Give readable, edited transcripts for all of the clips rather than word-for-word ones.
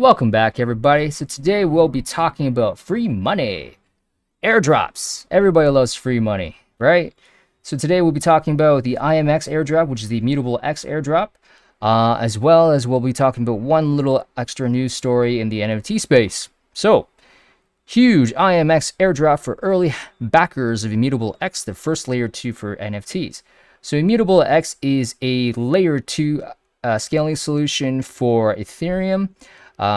Welcome back, everybody. So today we'll be talking about free money, airdrops. Everybody loves free money, right? So today we'll be talking about the IMX Airdrop, which is the Immutable X Airdrop, as well as we'll be talking about one little extra news story in the NFT space. So, huge IMX Airdrop for early backers of Immutable X, the first layer 2 for NFTs. So Immutable X is a layer 2 scaling solution for Ethereum.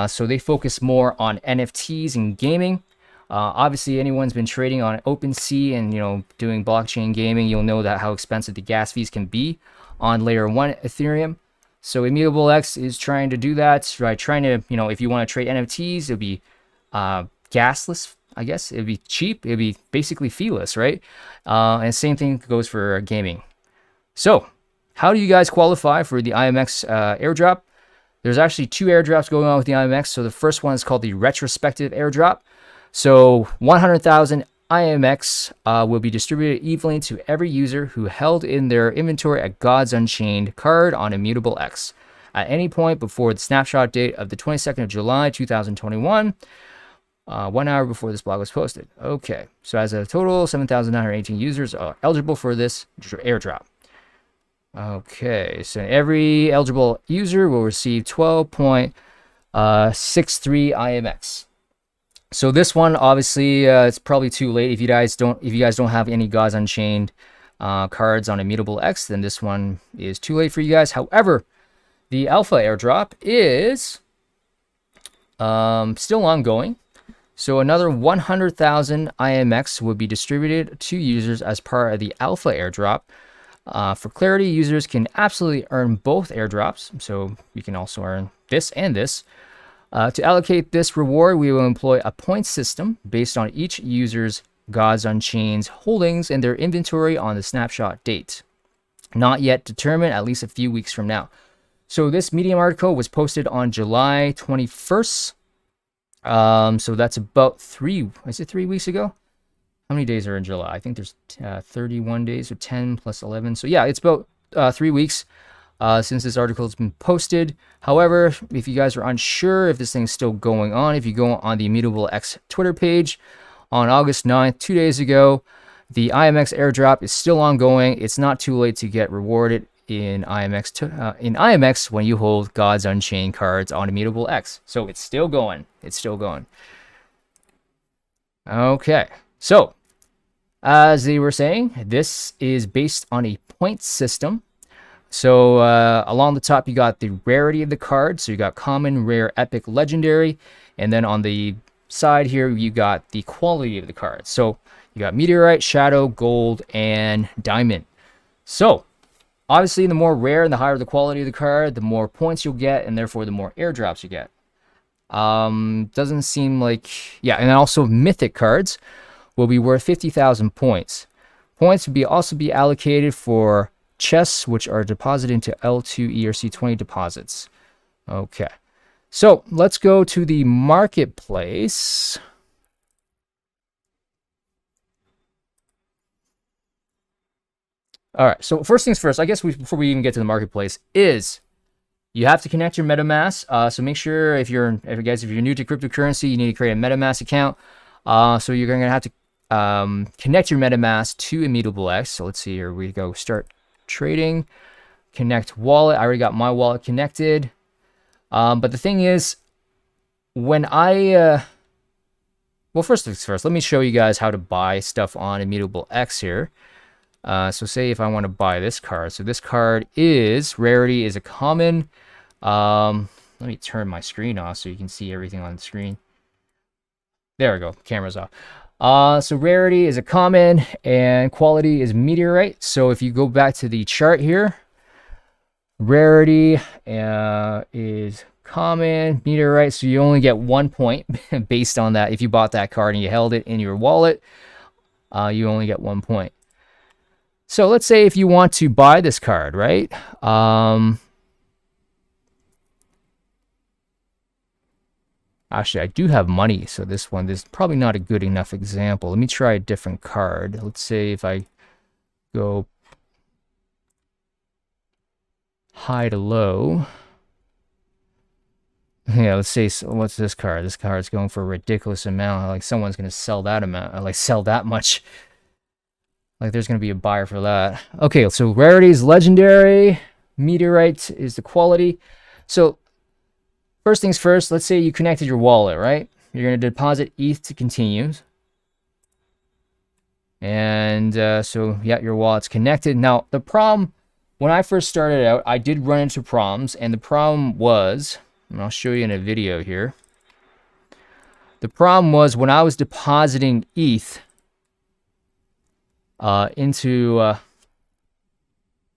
So they focus more on NFTs and gaming. Obviously, anyone's been trading on OpenSea and doing blockchain gaming, you'll know that how expensive the gas fees can be on layer 1 Ethereum. So Immutable X is trying to do that, right? Trying to, if you want to trade NFTs, it'll be gasless, I guess. It'd be cheap. It'd be basically feeless, right? And same thing goes for gaming. So how do you guys qualify for the IMX airdrop? There's actually two airdrops going on with the IMX. So the first one is called the retrospective airdrop. So 100,000 IMX will be distributed evenly to every user who held in their inventory a Gods Unchained card on Immutable X at any point before the snapshot date of the 22nd of July 2021, 1 hour before this blog was posted. Okay, so as a total, 7,918 users are eligible for this airdrop. Okay, so every eligible user will receive 12.63 IMX. So this one, obviously, it's probably too late. If you guys don't have any Gods Unchained cards on Immutable X, then this one is too late for you guys. However, the alpha airdrop is still ongoing. So another 100,000 IMX will be distributed to users as part of the alpha airdrop. For clarity, users can absolutely earn both airdrops, so you can also earn this and this. To allocate this reward, we will employ a point system based on each user's Gods Unchained holdings in their inventory on the snapshot date. Not yet determined, at least a few weeks from now. So this Medium article was posted on July 21st. So that's about 3 weeks ago? How many days are in July? I think there's 31 days, or 10 plus 11. So yeah, it's about 3 weeks since this article has been posted. However, if you guys are unsure if this thing's still going on, if you go on the Immutable X Twitter page on August 9th, 2 days ago, the IMX airdrop is still ongoing. It's not too late to get rewarded in IMX when you hold Gods Unchained cards on Immutable X. So it's still going. It's still going. Okay. So, as they were saying, this is based on a point system. So, along the top, you got the rarity of the card. So, you got common, rare, epic, legendary. And then on the side here, you got the quality of the card. So, you got meteorite, shadow, gold, and diamond. So, obviously, the more rare and the higher the quality of the card, the more points you'll get, and therefore the more airdrops you get. Doesn't seem like... Yeah, and also mythic cards will be worth 50,000 points. Points will also be allocated for chests, which are deposited into L2 ERC20 deposits. Okay, so let's go to the marketplace. All right, so first things first, I guess before we even get to the marketplace, is you have to connect your MetaMask. So make sure if you're new to cryptocurrency, you need to create a MetaMask account. So you're going to have to connect your MetaMask to Immutable X. So let's see, here we go. Start trading, connect wallet. I already got my wallet connected. But the thing is, when well, first things first, let me show you guys how to buy stuff on Immutable X here. So say if I want to buy this card. So this card is, rarity is a common. Let me turn my screen off so you can see everything on the screen. There we go, camera's off. So rarity is a common and quality is meteorite. So if you go back to the chart here, rarity is common, meteorite. So you only get 1 point based on that. If you bought that card and you held it in your wallet, you only get 1 point. So let's say if you want to buy this card, right? Actually, I do have money, so this is probably not a good enough example. Let me try a different card. Let's say if I go high to low. Yeah, let's say, so what's this card? This card's going for a ridiculous amount. Like someone's gonna sell that amount, like sell that much. Like there's gonna be a buyer for that. Okay, so rarity is legendary. Meteorite is the quality. So first things first, let's say you connected your wallet, right? You're gonna deposit ETH to continue. And so yeah, your wallet's connected. Now the problem, when I first started out, I did run into problems, and the problem was, and I'll show you in a video here. The problem was when I was depositing ETH into,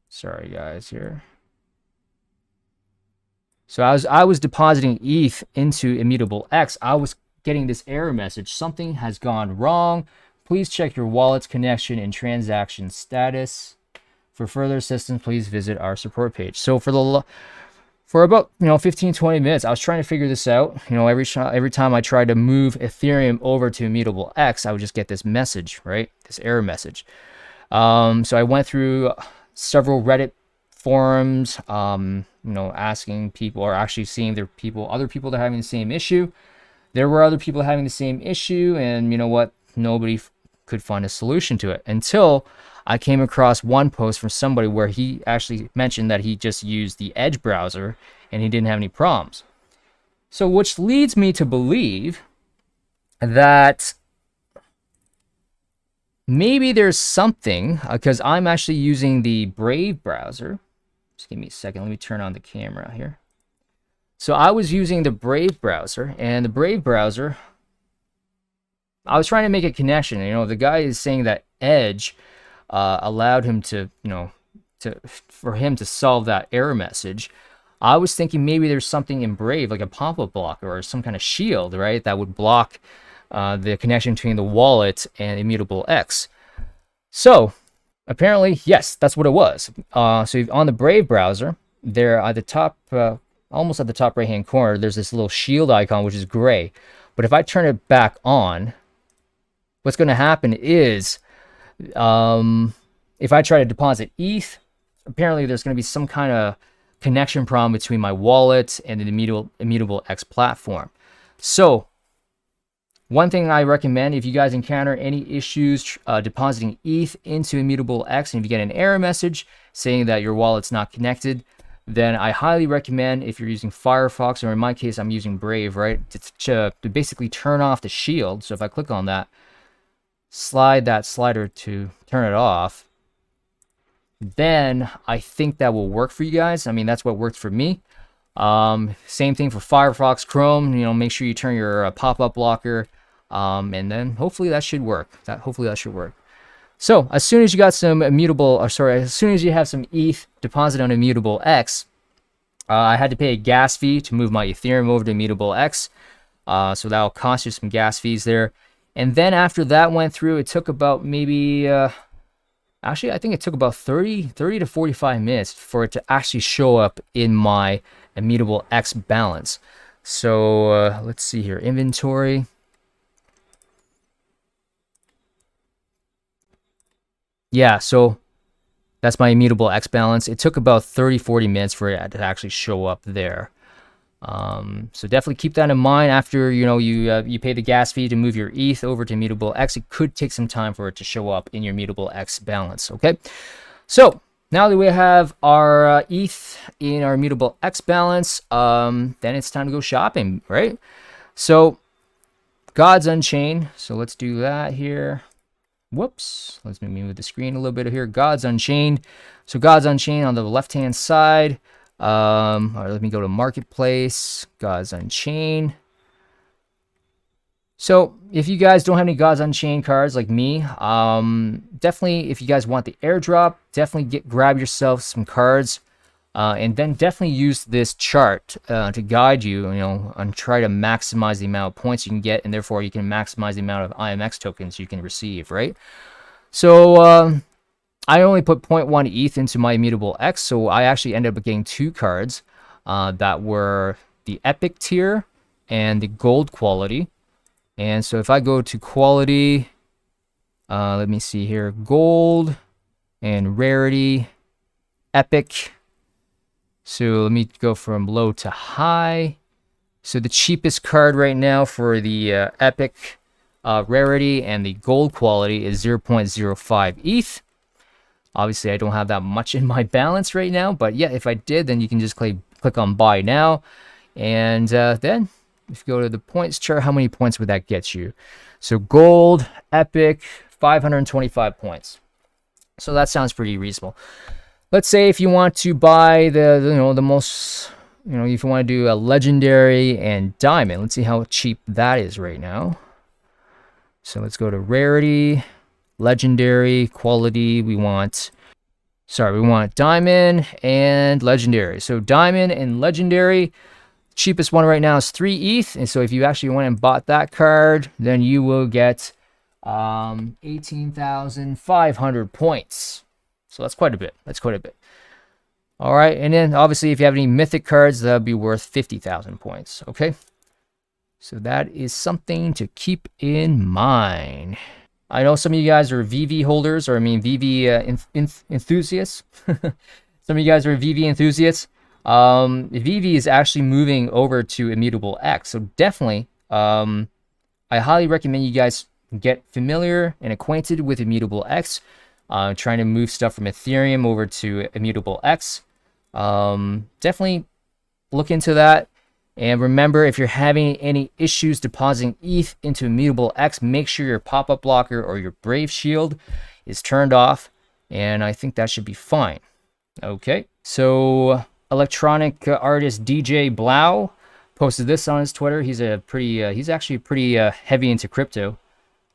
sorry guys here. So I was depositing ETH into Immutable X. I was getting this error message. Something has gone wrong. Please check your wallet's connection and transaction status. For further assistance, please visit our support page. So for about 15-20 minutes, I was trying to figure this out. Every time I tried to move Ethereum over to Immutable X, I would just get this message, right? This error message. So I went through several Reddit forums, asking people, or actually seeing other people that are having the same issue. There were other people having the same issue, and you know what? Nobody could find a solution to it until I came across one post from somebody where he actually mentioned that he just used the Edge browser and he didn't have any problems. So which leads me to believe that maybe there's something, because I'm actually using the Brave browser. Just give me a second. Let me turn on the camera here. So I was using the Brave browser, and the Brave browser, I was trying to make a connection. The guy is saying that Edge allowed him to, for him to solve that error message. I was thinking maybe there's something in Brave, like a pop-up blocker or some kind of shield, right, that would block the connection between the wallet and Immutable X. So apparently, yes, that's what it was. So on the Brave browser, there at the top, almost at the top right-hand corner, there's this little shield icon, which is gray. But if I turn it back on, what's going to happen is, if I try to deposit ETH, apparently there's going to be some kind of connection problem between my wallet and the Immutable X platform. So one thing I recommend, if you guys encounter any issues depositing ETH into Immutable X, and if you get an error message saying that your wallet's not connected, then I highly recommend, if you're using Firefox, or in my case, I'm using Brave, right, to basically turn off the shield. So if I click on that, slide that slider to turn it off, then I think that will work for you guys. I mean, that's what worked for me. Same thing for Firefox, Chrome. Make sure you turn your pop-up blocker, and then hopefully that should work. Hopefully that should work. So as soon as you got some as soon as you have some ETH deposit on Immutable X, I had to pay a gas fee to move my Ethereum over to Immutable X. So that'll cost you some gas fees there. And then after that went through, it took about maybe, actually, I think it took about 30 to 45 minutes for it to actually show up in my Immutable X balance. So let's see here, inventory. Yeah, so that's my Immutable X balance. It took about 30-40 minutes for it to actually show up there. So definitely keep that in mind. After you pay the gas fee to move your ETH over to Immutable X, it could take some time for it to show up in your Immutable X balance. Okay, so now that we have our ETH in our Immutable X balance, then it's time to go shopping, right? So Gods Unchained. So let's do that here. Whoops, let's move the screen a little bit here. Gods Unchained. So Gods Unchained on the left-hand side. All right, let me go to Marketplace, Gods Unchained. So if you guys don't have any Gods Unchained cards like me, definitely, if you guys want the airdrop, definitely grab yourself some cards, and then definitely use this chart to guide you, and try to maximize the amount of points you can get, and therefore you can maximize the amount of IMX tokens you can receive, right? So I only put 0.1 ETH into my Immutable X, so I actually ended up getting 2 cards that were the Epic tier and the Gold quality. And so if I go to quality, let me see here, Gold and Rarity, Epic. So let me go from low to high. So the cheapest card right now for the epic rarity and the gold quality is 0.05 ETH. Obviously, I don't have that much in my balance right now, but yeah, if I did, then you can just click on buy now. And then if you go to the points chart, how many points would that get you? So gold, epic, 525 points. So that sounds pretty reasonable. Let's say if you want to buy the most, if you want to do a legendary and diamond, let's see how cheap that is right now. So let's go to rarity, legendary, quality. We want diamond and legendary. So diamond and legendary, cheapest one right now is 3 ETH. And so if you actually went and bought that card, then you will get 18,500 points. So that's quite a bit. All right, and then obviously if you have any mythic cards, that'll be worth 50,000 points. Okay, so that is something to keep in mind. I know some of you guys are VV holders, or VV enthusiasts. Some of you guys are VV enthusiasts. VV is actually moving over to Immutable X, so definitely, I highly recommend you guys get familiar and acquainted with Immutable X. Trying to move stuff from Ethereum over to Immutable X. Definitely look into that. And remember, if you're having any issues depositing ETH into Immutable X, make sure your pop-up blocker or your Brave Shield is turned off. And I think that should be fine. Okay, so electronic artist DJ Blau posted this on his Twitter. He's actually pretty heavy into crypto.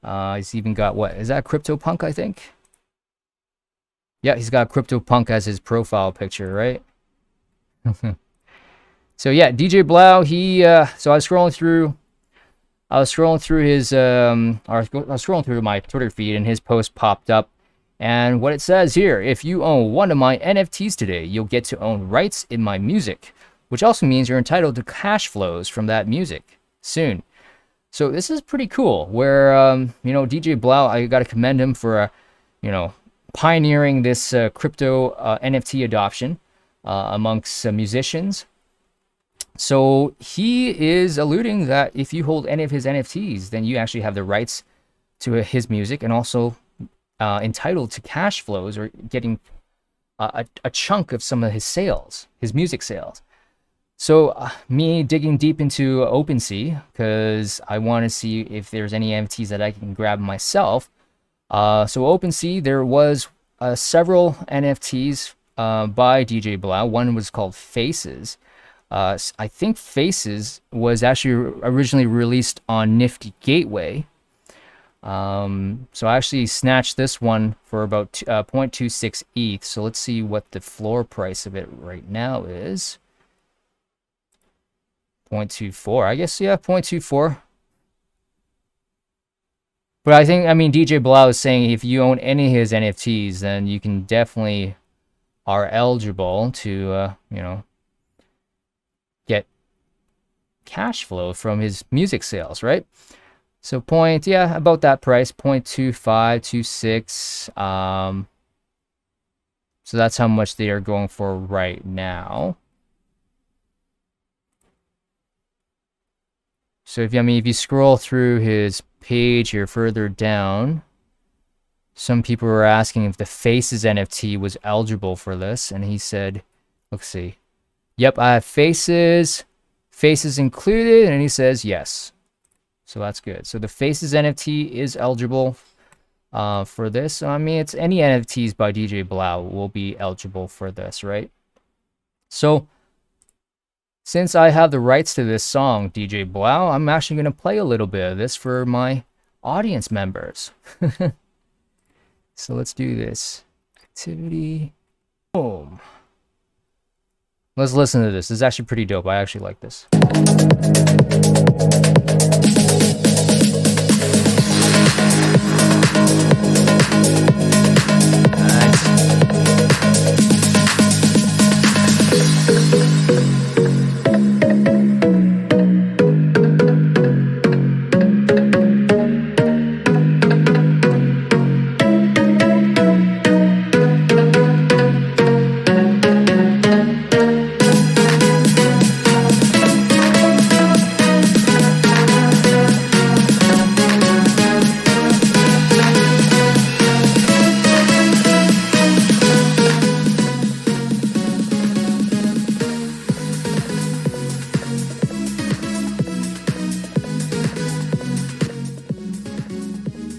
He's even got, what is that, CryptoPunk, I think? Yeah, he's got CryptoPunk as his profile picture, right? So yeah, DJ Blau, so I was scrolling through his I was scrolling through my Twitter feed, and his post popped up. And what it says here: if you own one of my NFTs today, you'll get to own rights in my music, which also means you're entitled to cash flows from that music soon. So this is pretty cool, where DJ Blau, I got to commend him for pioneering this crypto NFT adoption amongst musicians. So he is alluding that if you hold any of his NFTs, then you actually have the rights to his music, and also entitled to cash flows, or getting a chunk of some of his sales, his music sales. So me digging deep into OpenSea, because I want to see if there's any NFTs that I can grab myself. So OpenSea, there was several NFTs by DJ Blau. One was called Faces. I think Faces was actually originally released on Nifty Gateway. So I actually snatched this one for about 0.26 ETH. So let's see what the floor price of it right now is. 0.24, I guess, yeah, 0.24. But I think, DJ Blau is saying if you own any of his NFTs, then you can definitely are eligible to, get cash flow from his music sales, right? So about that price, 0.2526. So that's how much they are going for right now. So if you scroll through his page here further down, some people were asking if the Faces NFT was eligible for this, and he said, let's see, yep, I have Faces included, and he says yes. So that's good. So the Faces NFT is eligible for this. So, it's any NFTs by DJ Blau will be eligible for this, right? So since I have the rights to this song, DJ Blau, I'm actually going to play a little bit of this for my audience members. So let's do this. Activity. Boom. Let's listen to this. This is actually pretty dope. I actually like this.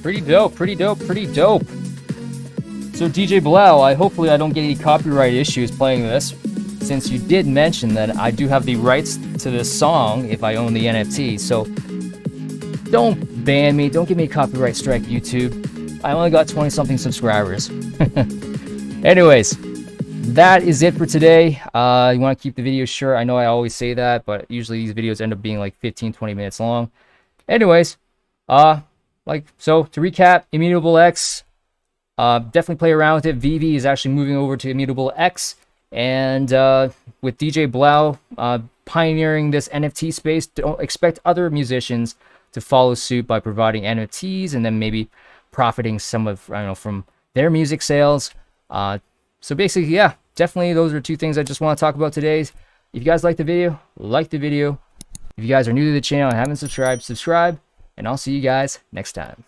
Pretty dope, pretty dope, pretty dope. So DJ Blau, hopefully I don't get any copyright issues playing this, since you did mention that I do have the rights to this song if I own the NFT. So don't ban me, don't give me a copyright strike, YouTube. I only got 20-something subscribers. Anyways, that is it for today. You want to keep the video short. I know I always say that, but usually these videos end up being like 15-20 minutes long. Anyways, so to recap, Immutable X, definitely play around with it. Vivi is actually moving over to Immutable X, and with DJ Blau pioneering this NFT space, don't expect other musicians to follow suit by providing NFTs and then maybe profiting some of, I don't know, from their music sales. So basically, yeah, definitely those are two things I just want to talk about today. If you guys like the video, like the video. If you guys are new to the channel and haven't subscribed, subscribe, and I'll see you guys next time.